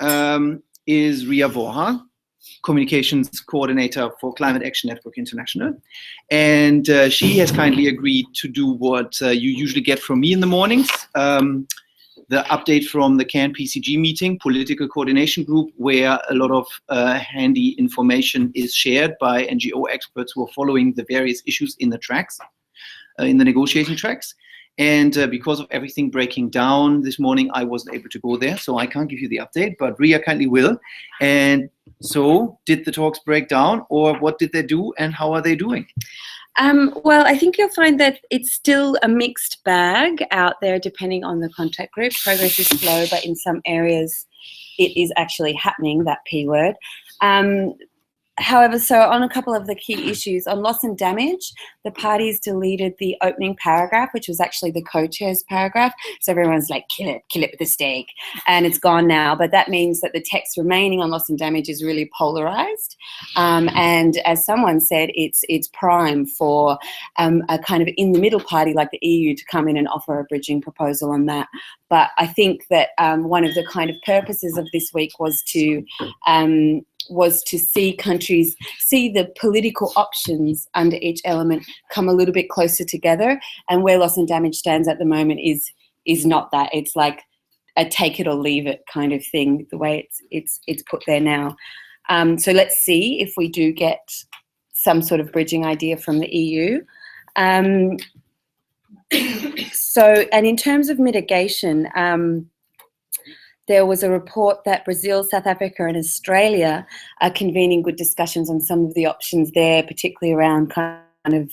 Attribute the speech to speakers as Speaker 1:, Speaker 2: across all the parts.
Speaker 1: is Ria Vorha, communications coordinator for Climate Action Network International. And she has kindly agreed to do what you usually get from me in the mornings, the update from the CAN PCG meeting, Political Coordination Group, where a lot of handy information is shared by NGO experts who are following the various issues in the tracks, in the negotiating tracks. And because of everything breaking down this morning, I wasn't able to go there, so I can't give you the update, but Ria kindly will. And so, did the talks break down, or what did they do, and how are they doing?
Speaker 2: Well, I think you'll find that it's still a mixed bag out there, depending on the contact group. Progress is slow, but in some areas it is actually happening, that P word. However, so on a couple of the key issues, on loss and damage, the parties deleted the opening paragraph, which was actually the co-chair's paragraph. So everyone's like, kill it with a stake. And it's gone now. But that means that the text remaining on loss and damage is really polarized. And as someone said, it's prime for a kind of in-the-middle party like the EU to come in and offer a bridging proposal on that. But I think that one of the kind of purposes of this week was to see countries see the political options under each element come a little bit closer together. And where loss and damage stands at the moment is not that. It's like a take it or leave it kind of thing, the way it's put there now. So let's see if we do get some sort of bridging idea from the EU. And in terms of mitigation, there was a report that Brazil, South Africa and Australia are convening good discussions on some of the options there, particularly around kind of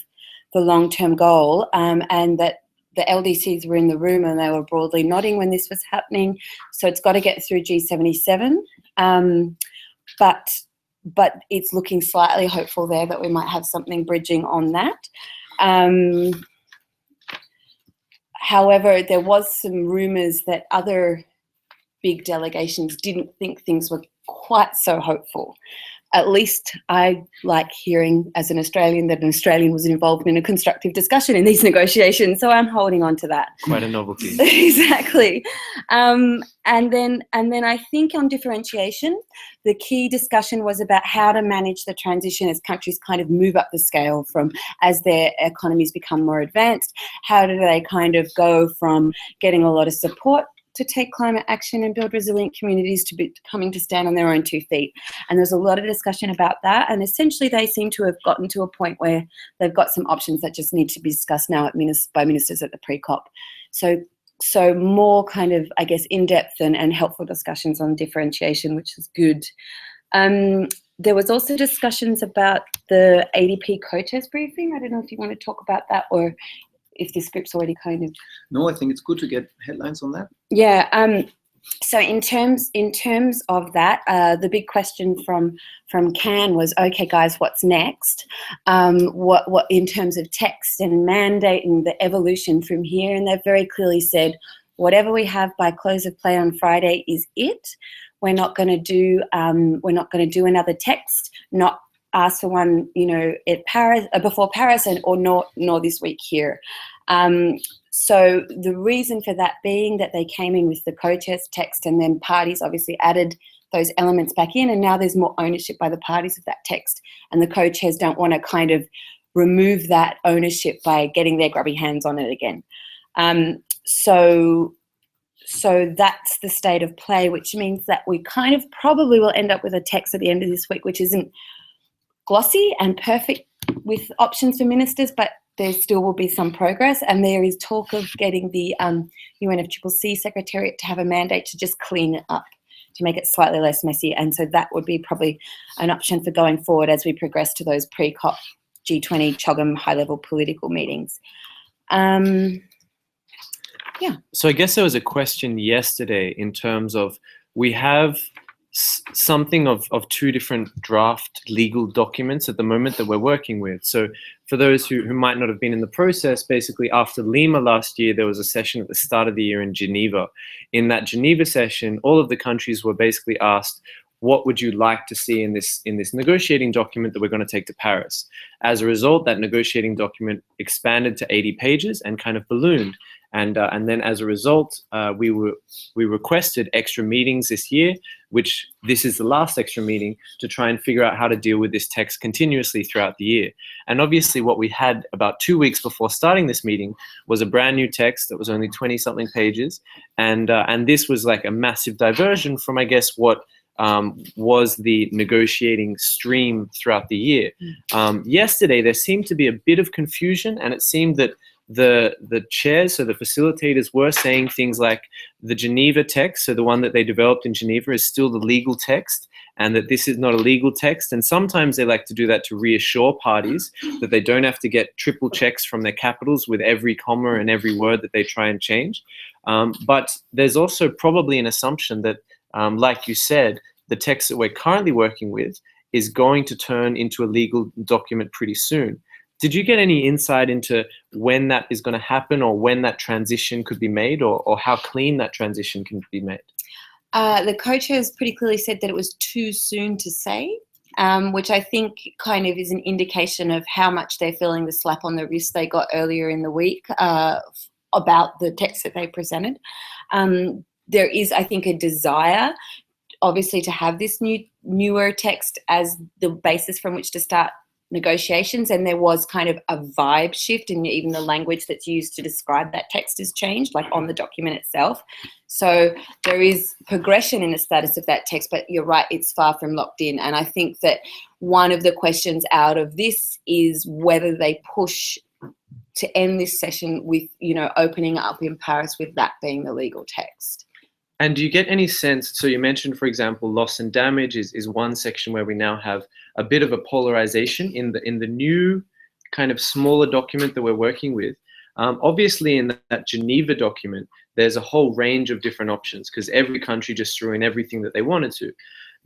Speaker 2: the long-term goal, and that the LDCs were in the room and they were broadly nodding when this was happening. So it's got to get through G77, but it's looking slightly hopeful there that we might have something bridging on that. However, there was some rumours that other big delegations didn't think things were quite so hopeful. At least I like hearing as an Australian that an Australian was involved in a constructive discussion in these negotiations, so I'm holding on to that.
Speaker 3: Quite a novelty.
Speaker 2: Exactly. And then I think on differentiation, the key discussion was about how to manage the transition as countries kind of move up the scale from as their economies become more advanced. How do they kind of go from getting a lot of support to take climate action and build resilient communities to coming to stand on their own 2 feet. And there's a lot of discussion about that. And essentially they seem to have gotten to a point where they've got some options that just need to be discussed now by ministers at the pre-COP. So more kind of, I guess, in-depth and helpful discussions on differentiation, which is good. There was also discussions about the ADP co-chairs briefing. I don't know if you want to talk about that or if the script's already kind of...
Speaker 1: No, I think it's good to get headlines on that.
Speaker 2: Yeah. So in terms of that, the big question from CAN was, okay, guys, what's next? What in terms of text and mandate and the evolution from here? And they've very clearly said, whatever we have by close of play on Friday is it. We're not going to do another text. Not ask for one, at Paris before Paris, or nor this week here. So the reason for that being that they came in with the co-chairs text, and then parties obviously added those elements back in, and now there's more ownership by the parties of that text, and the co-chairs don't want to kind of remove that ownership by getting their grubby hands on it again. So that's the state of play, which means that we kind of probably will end up with a text at the end of this week, which isn't glossy and perfect with options for ministers, but there still will be some progress. And there is talk of getting the UNFCCC Secretariat to have a mandate to just clean it up, to make it slightly less messy. And so that would be probably an option for going forward as we progress to those pre-COP G20 CHOGM high-level political meetings. Yeah.
Speaker 3: So I guess there was a question yesterday in terms of, we have something of 2 different draft legal documents at the moment that we're working with. So for those who might not have been in the process, basically after Lima last year, there was a session at the start of the year in Geneva. In that Geneva session, all of the countries were basically asked, what would you like to see in this negotiating document that we're going to take to Paris? As a result, that negotiating document expanded to 80 pages and kind of ballooned. And then as a result, we requested extra meetings this year, which this is the last extra meeting, to try and figure out how to deal with this text continuously throughout the year. And obviously what we had about 2 weeks before starting this meeting was a brand new text that was only 20-something pages. And this was like a massive diversion from, I guess, what was the negotiating stream throughout the year. Yesterday, there seemed to be a bit of confusion, and it seemed that the chairs, so the facilitators, were saying things like the Geneva text, so the one that they developed in Geneva, is still the legal text, and that this is not a legal text. And sometimes they like to do that to reassure parties that they don't have to get triple checks from their capitals with every comma and every word that they try and change. But there's also probably an assumption that, like you said, the text that we're currently working with is going to turn into a legal document pretty soon. Did you get any insight into when that is going to happen, or when that transition could be made, or how clean that transition can be made?
Speaker 2: The co-chairs pretty clearly said that it was too soon to say, which I think kind of is an indication of how much they're feeling the slap on the wrist they got earlier in the week about the text that they presented. There is, I think, a desire, obviously, to have this newer text as the basis from which to start negotiations, and there was kind of a vibe shift, and even the language that's used to describe that text has changed, like on the document itself. So there is progression in the status of that text, but you're right, it's far from locked in. And I think that one of the questions out of this is whether they push to end this session with, opening up in Paris with that being the legal text.
Speaker 3: And do you get any sense, so you mentioned, for example, loss and damage is one section where we now have a bit of a polarization in the new kind of smaller document that we're working with. Obviously, in that Geneva document, there's a whole range of different options because every country just threw in everything that they wanted to.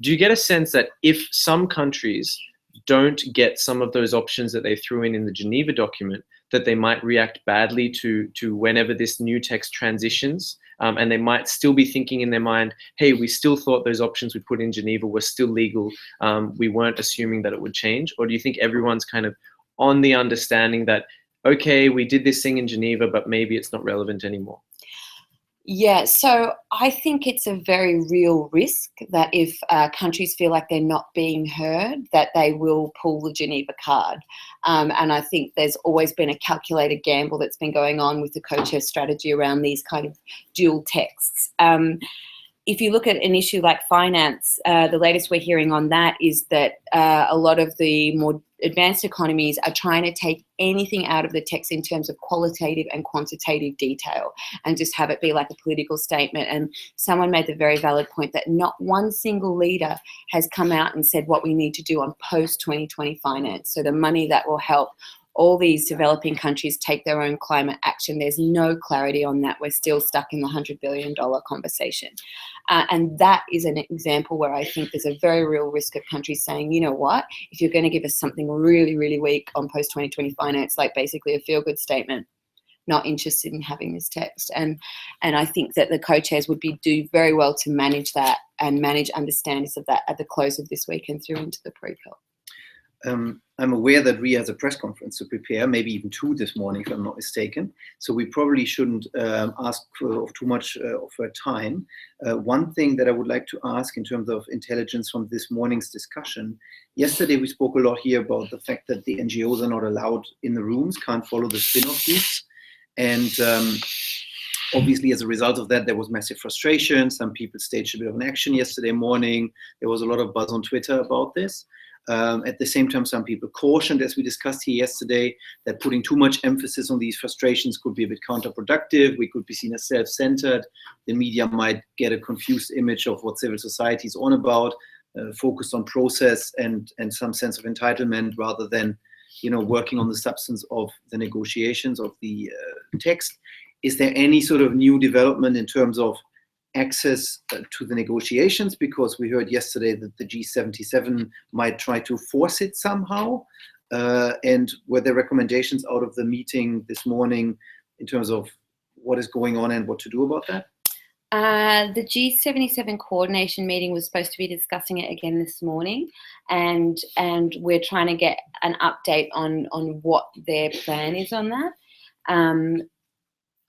Speaker 3: Do you get a sense that if some countries don't get some of those options that they threw in the Geneva document, that they might react badly to whenever this new text transitions? And they might still be thinking in their mind, hey, we still thought those options we put in Geneva were still legal. We weren't assuming that it would change. Or do you think everyone's kind of on the understanding that, okay, we did this thing in Geneva, but maybe it's not relevant anymore?
Speaker 2: Yeah, so I think it's a very real risk that if countries feel like they're not being heard, that they will pull the Geneva card. And I think there's always been a calculated gamble that's been going on with the co-chair strategy around these kind of dual texts. If you look at an issue like finance, the latest we're hearing on that is that a lot of the more advanced economies are trying to take anything out of the text in terms of qualitative and quantitative detail and just have it be like a political statement. And someone made the very valid point that not one single leader has come out and said what we need to do on post-2020 finance. So the money that will help all these developing countries take their own climate action. There's no clarity on that. We're still stuck in the $100 billion conversation. And that is an example where I think there's a very real risk of countries saying, you know what, if you're going to give us something really, really weak on post-2020 finance, like basically a feel-good statement, not interested in having this text. And I think that the co-chairs would do very well to manage that and manage understandings of that at the close of this week and through into the pre-COP.
Speaker 1: I'm aware that Ria has a press conference to prepare, maybe even 2 this morning, if I'm not mistaken. So we probably shouldn't ask for too much of her time. One thing that I would like to ask in terms of intelligence from this morning's discussion, yesterday we spoke a lot here about the fact that the NGOs are not allowed in the rooms, can't follow the spin-off groups. And obviously, as a result of that, there was massive frustration. Some people staged a bit of an action yesterday morning. There was a lot of buzz on Twitter about this. At the same time, some people cautioned, as we discussed here yesterday, that putting too much emphasis on these frustrations could be a bit counterproductive. We could be seen as self-centered. The media might get a confused image of what civil society is on about, focused on process and some sense of entitlement rather than, working on the substance of the negotiations of the text. Is there any sort of new development in terms of access to the negotiations? Because we heard yesterday that the G77 might try to force it somehow. And were there recommendations out of the meeting this morning in terms of what is going on and what to do about that?
Speaker 2: The G77 coordination meeting was supposed to be discussing it again this morning, and we're trying to get an update on what their plan is on that.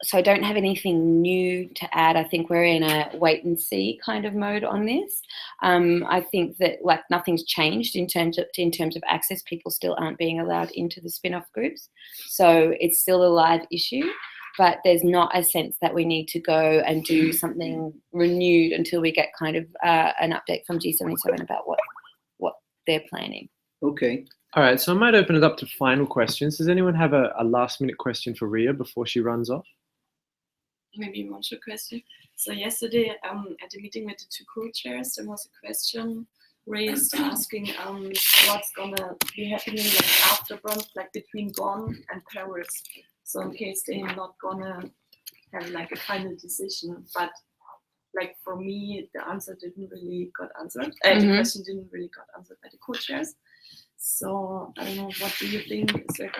Speaker 2: so I don't have anything new to add. I think we're in a wait and see kind of mode on this. I think that like nothing's changed in terms of access. People still aren't being allowed into the spin-off groups, so it's still a live issue. But there's not a sense that we need to go and do something renewed until we get kind of an update from G77 about what they're planning.
Speaker 1: Okay.
Speaker 3: All right, so I might open it up to final questions. Does anyone have a last-minute question for Ria before she runs off?
Speaker 4: Maybe one short question. So yesterday at the meeting with the two co-chairs, there was a question raised asking what's gonna be happening like after Bonn, like between Bonn and Paris. So in case they're not gonna have like a final decision, but like for me, the answer didn't really got answered. The question didn't really got answered by the co-chairs. So I don't know. What do you think? Is there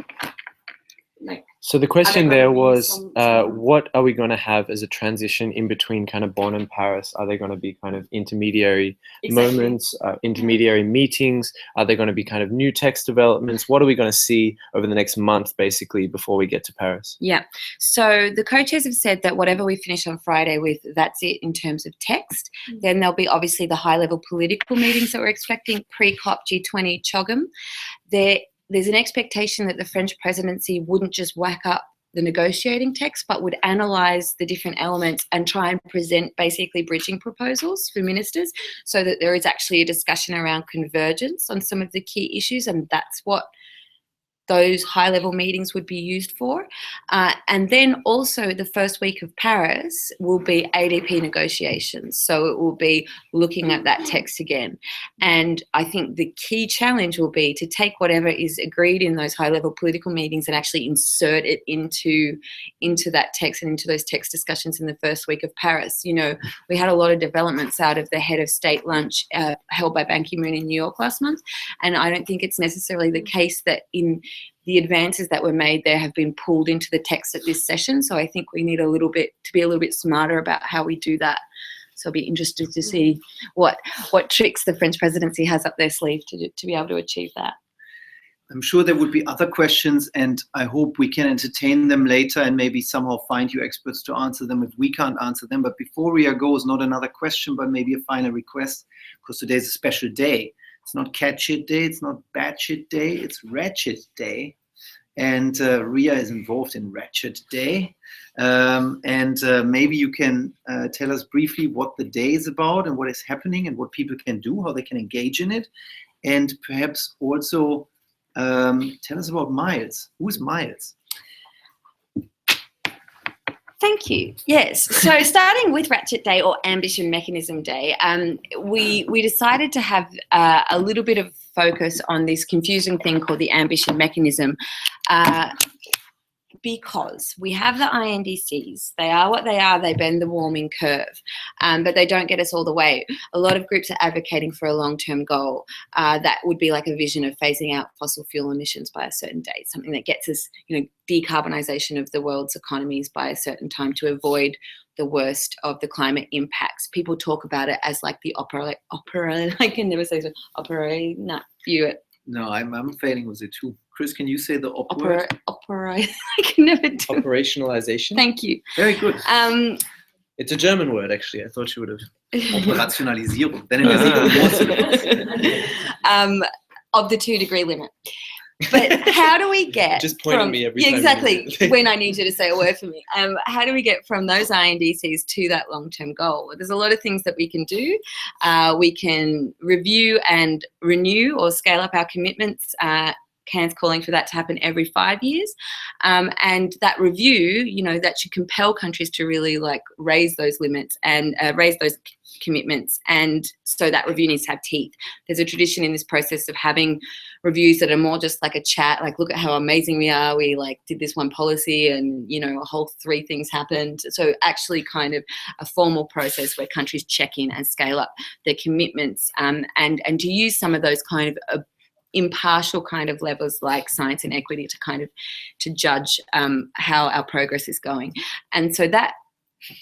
Speaker 4: like?
Speaker 3: So the question there was,
Speaker 4: some
Speaker 3: what are we going to have as a transition in between kind of Bonn and Paris? Are there going to be kind of intermediary moments, intermediary meetings? Are there going to be kind of new text developments? What are we going to see over the next month, basically, before we get to Paris?
Speaker 2: Yeah. So the co-chairs have said that whatever we finish on Friday with, that's it in terms of text. Then there'll be obviously the high-level political meetings that we're expecting pre-COP G20 CHOGM. There's an expectation that the French presidency wouldn't just whack up the negotiating text, but would analyse the different elements and try and present basically bridging proposals for ministers so that there is actually a discussion around convergence on some of the key issues, and that's what those high-level meetings would be used for. And then also the first week of Paris will be ADP negotiations. So it will be looking at that text again. And I think the key challenge will be to take whatever is agreed in those high-level political meetings and actually insert it into that text and into those text discussions in the first week of Paris. You know, we had a lot of developments out of the head of state lunch held by Ban Ki-moon in New York last month. And I don't think it's necessarily the case that in the advances that were made there have been pulled into the text at this session. So I think we need to be a little bit smarter about how we do that. So I'll be interested to see what tricks the French presidency has up their sleeve to be able to achieve that.
Speaker 1: I'm sure there would be other questions, and I hope we can entertain them later and maybe somehow find you experts to answer them if we can't answer them. But before Ria goes, not another question, but maybe a final request, because today's a special day. It's not cat shit day, it's not bad shit day, it's Wretched day. And Ria is involved in Wretched day. Maybe you can tell us briefly what the day is about and what is happening and what people can do, how they can engage in it. And perhaps also tell us about Miles. Who's Miles?
Speaker 2: Thank you. Yes. So starting with Wretched Day or Ambition Mechanism Day, we decided to have a little bit of focus on this confusing thing called the ambition mechanism because we have the INDCs. They are what they are. They bend the warming curve, but they don't get us all the way. A lot of groups are advocating for a long-term goal that would be like a vision of phasing out fossil fuel emissions by a certain date, something that gets us, decarbonisation of the world's economies by a certain time to avoid the worst of the climate impacts. People talk about it as like the opera. I can never say so. Opera. No, you.
Speaker 1: No, I'm failing with it too. Chris, can you say the opera?
Speaker 2: Opera. I can never do.
Speaker 3: Operationalization.
Speaker 2: Thank you.
Speaker 1: Very good.
Speaker 3: It's a German word, actually. I thought you would have.
Speaker 1: Operationalisierung. Then it was
Speaker 2: of the 2 degree limit. But how do we get
Speaker 3: just point at me every time.
Speaker 2: Exactly, when I need you to say a word for me. How do we get from those INDCs to that long-term goal? There's a lot of things that we can do. We can review and renew or scale up our commitments. Can's calling for that to happen every 5 years. And that review, that should compel countries to really raise those limits and raise those commitments. And so that review needs to have teeth. There's a tradition in this process of having reviews that are more just like a chat, look at how amazing we are. We did this one policy and, a whole 3 things happened. So actually kind of a formal process where countries check in and scale up their commitments and to use some of those kind of impartial kind of levels like science and equity to judge how our progress is going. And so that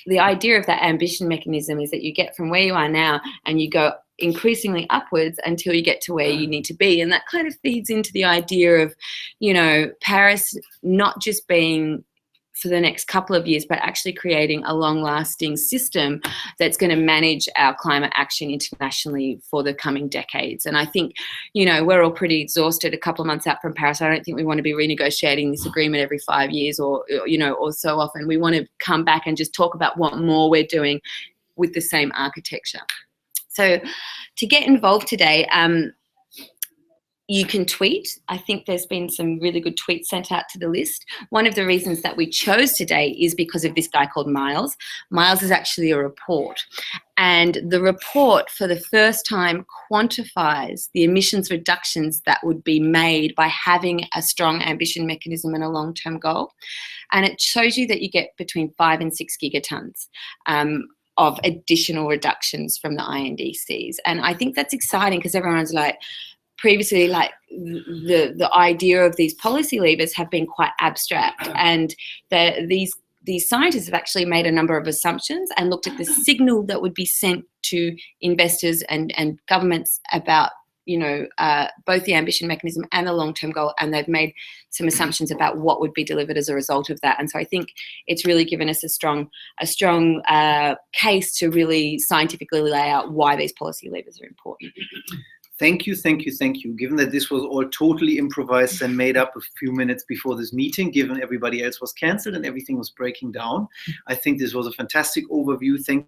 Speaker 2: the idea of that ambition mechanism is that you get from where you are now and you go increasingly upwards until you get to where you need to be. And that kind of feeds into the idea of, Paris not just being for the next couple of years, but actually creating a long-lasting system that's going to manage our climate action internationally for the coming decades. And I think, you know, we're all pretty exhausted a couple of months out from Paris. I don't think we want to be renegotiating this agreement every 5 years or, you know, or so often. We want to come back and just talk about what more we're doing with the same architecture. So to get involved today, you can tweet. I think there's been some really good tweets sent out to the list. One of the reasons that we chose today is because of this guy called Miles. Miles is actually a report. And the report, for the first time, quantifies the emissions reductions that would be made by having a strong ambition mechanism and a long-term goal. And it shows you that you get between 5 and 6 gigatons of additional reductions from the INDCs. And I think that's exciting because everyone's like, previously, like the idea of these policy levers have been quite abstract, and these scientists have actually made a number of assumptions and looked at the signal that would be sent to investors and governments about, you know, both the ambition mechanism and the long-term goal, and they've made some assumptions about what would be delivered as a result of that. And so I think it's really given us a strong case to really scientifically lay out why these policy levers are important.
Speaker 1: Thank you, thank you, thank you. Given that this was all totally improvised and made up a few minutes before this meeting, given everybody else was cancelled and everything was breaking down, I think this was a fantastic overview. Thank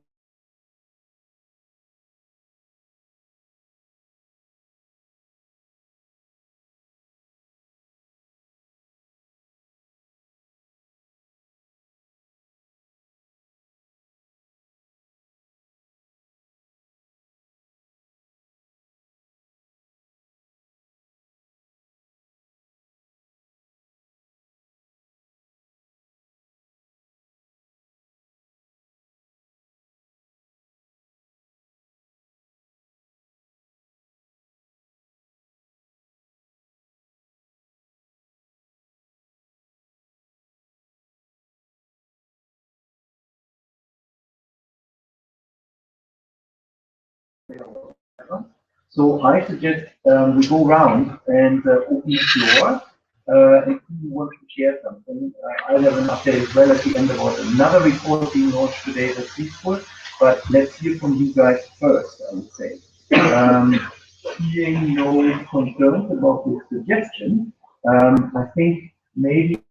Speaker 5: So I suggest we go around and open the floor. If you want to share something, I'll have an update as well at the end about another report being launched today that's useful. But let's hear from you guys first, I would say. Hearing no concerns about this suggestion, I think maybe